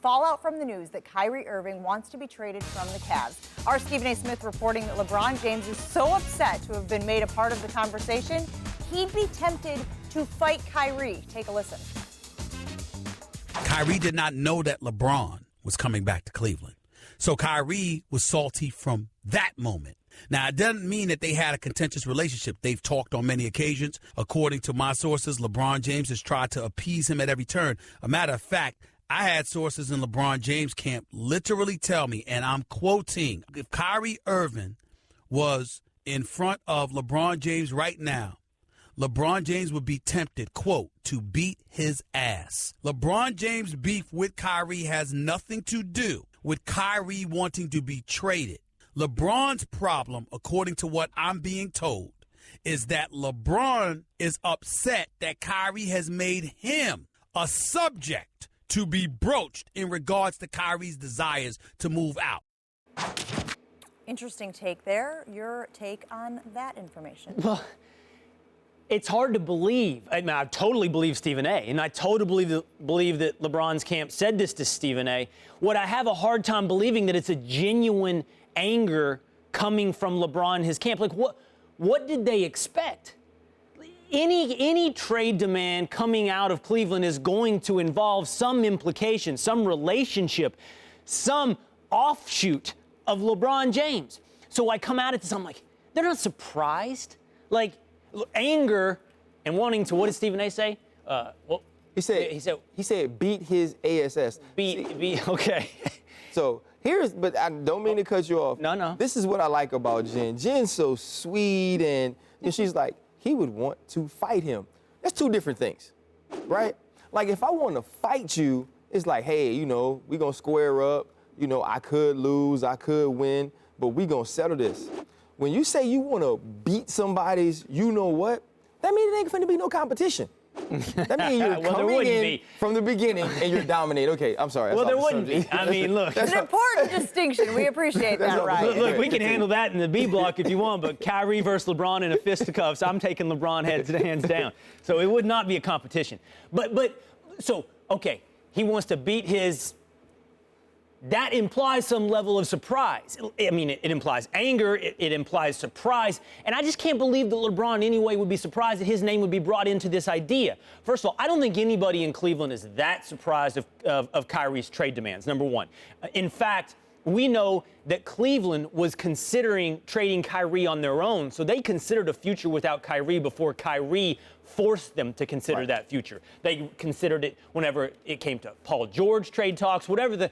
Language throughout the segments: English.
Fallout from the news that Kyrie Irving wants to be traded from the Cavs. Our Stephen A. Smith reporting that LeBron James is so upset to have been made a part of the conversation, he'd be tempted to fight Kyrie. Take a listen. Kyrie did not know that LeBron was coming back to Cleveland. So Kyrie was salty from that moment. Now, it doesn't mean that they had a contentious relationship. They've talked on many occasions. According to my sources, LeBron James has tried to appease him at every turn. A matter of fact, I had sources in LeBron James camp literally tell me, and I'm quoting, if Kyrie Irving was in front of LeBron James right now, LeBron James would be tempted, quote, to beat his ass. LeBron James' beef with Kyrie has nothing to do with Kyrie wanting to be traded. LeBron's problem, according to what I'm being told, is that LeBron is upset that Kyrie has made him a subject to be broached in regards to Kyrie's desires to move out. Interesting take there. Your take on that information? Well, it's hard to believe. I mean, I totally believe Stephen A. And I totally believe that LeBron's camp said this to Stephen A. What I have a hard time believing that it's a genuine anger coming from LeBron and his camp. Like, what did they expect? Any trade demand coming out of Cleveland is going to involve some implication, some relationship, some offshoot of LeBron James. So I come out at this, I'm like, they're not surprised. Like, anger and wanting to, what did Stephen A. say? He said beat his ass. Okay. So but I don't mean to cut you off. No. This is what I like about Jen. Jen's so sweet, and she's like, he would want to fight him. That's two different things, right? Like, if I want to fight you, it's like, hey, we gonna square up. I could lose, I could win, but we gonna settle this. When you say you want to beat somebody's, what? That means it ain't finna be no competition. That means you're coming in from the beginning and you're dominating. Okay, I'm sorry. Well, there wouldn't be. I mean, look. It's an important distinction. We appreciate that, right? Look, we can handle that in the B block if you want, but Kyrie versus LeBron in a fisticuffs, I'm taking LeBron hands down. So it would not be a competition. So, okay, he wants to beat his... That implies some level of surprise. I mean, it implies anger, it implies surprise, and I just can't believe that LeBron in any way would be surprised that his name would be brought into this idea. First of all, I don't think anybody in Cleveland is that surprised of Kyrie's trade demands, number one. In fact, we know that Cleveland was considering trading Kyrie on their own, so they considered a future without Kyrie before Kyrie forced them to consider that future. They considered it whenever it came to Paul George trade talks, whatever the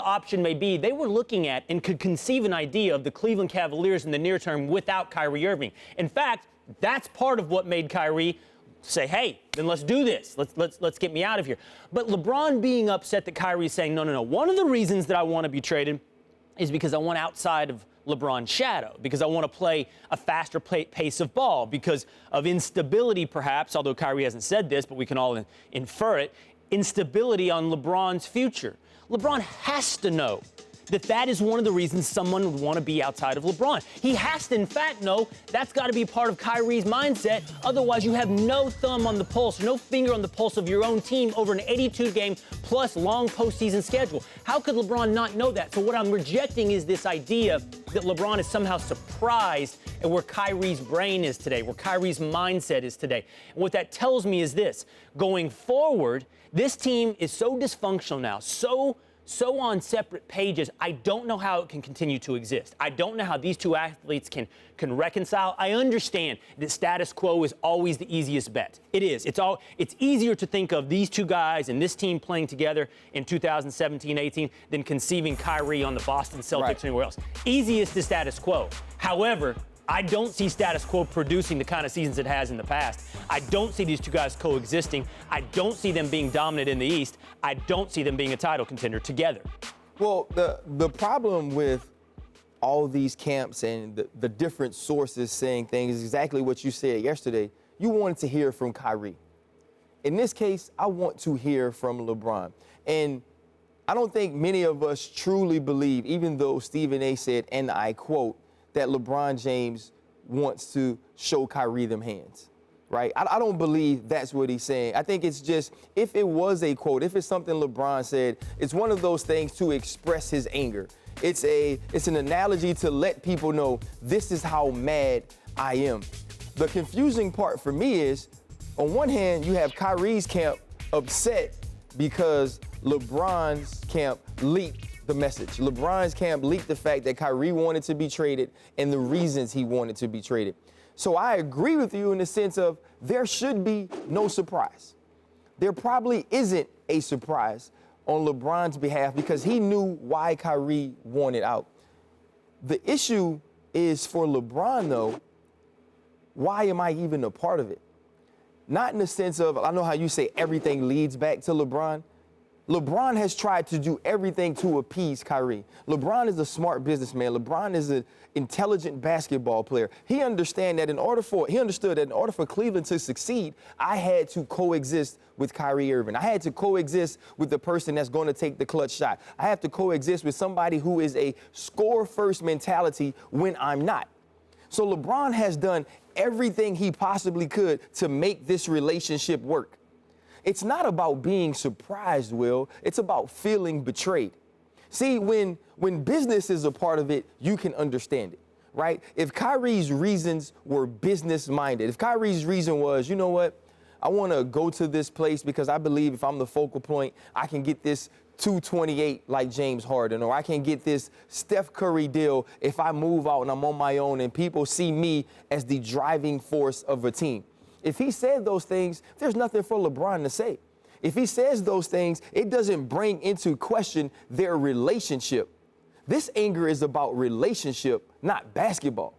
option may be, they were looking at and could conceive an idea of the Cleveland Cavaliers in the near term without Kyrie Irving. In fact, that's part of what made Kyrie say, hey, then let's do this. Let's get me out of here. But LeBron being upset that Kyrie's saying, no. One of the reasons that I want to be traded is because I want outside of LeBron's shadow, because I want to play a faster pace of ball, because of instability perhaps, although Kyrie hasn't said this, but we can all infer it, instability on LeBron's future. LeBron has to know that is one of the reasons someone would want to be outside of LeBron. He has to, in fact, know that's got to be part of Kyrie's mindset. Otherwise, you have no thumb on the pulse, no finger on the pulse of your own team over an 82-game plus long postseason schedule. How could LeBron not know that? So what I'm rejecting is this idea that LeBron is somehow surprised at where Kyrie's brain is today, where Kyrie's mindset is today. And what that tells me is this. Going forward, this team is so dysfunctional now, so on separate pages, I don't know how it can continue to exist. I don't know how these two athletes can reconcile. I understand that status quo is always the easiest bet. It is. It's easier to think of these two guys and this team playing together in 2017-18 than conceiving Kyrie on the Boston Celtics or anywhere else. Easiest is status quo. However, I don't see status quo producing the kind of seasons it has in the past. I don't see these two guys coexisting. I don't see them being dominant in the East. I don't see them being a title contender together. Well, the problem with all these camps and the different sources saying things is exactly what you said yesterday. You wanted to hear from Kyrie. In this case, I want to hear from LeBron. And I don't think many of us truly believe, even though Stephen A. said, and I quote, that LeBron James wants to show Kyrie them hands. right? I don't believe that's what he's saying. I think it's just, if it was a quote, if it's something LeBron said, it's one of those things to express his anger. It's an analogy to let people know this is how mad I am. The confusing part for me is, on one hand, you have Kyrie's camp upset because LeBron's camp leaked the message. LeBron's camp leaked the fact that Kyrie wanted to be traded and the reasons he wanted to be traded. So I agree with you in the sense of there should be no surprise. There probably isn't a surprise on LeBron's behalf because he knew why Kyrie wanted out. The issue is for LeBron, though, why am I even a part of it? Not in the sense of, I know how you say everything leads back to LeBron. LeBron has tried to do everything to appease Kyrie. LeBron is a smart businessman. LeBron is an intelligent basketball player. He understood that in order for Cleveland to succeed, I had to coexist with Kyrie Irving. I had to coexist with the person that's going to take the clutch shot. I have to coexist with somebody who is a score-first mentality when I'm not. So LeBron has done everything he possibly could to make this relationship work. It's not about being surprised, Will. It's about feeling betrayed. See, when business is a part of it, you can understand it, right? If Kyrie's reasons were business-minded, if Kyrie's reason was, you know what, I want to go to this place because I believe if I'm the focal point, I can get this 228 like James Harden, or I can get this Steph Curry deal if I move out and I'm on my own and people see me as the driving force of a team. If he said those things, there's nothing for LeBron to say. If he says those things, it doesn't bring into question their relationship. This anger is about relationship, not basketball.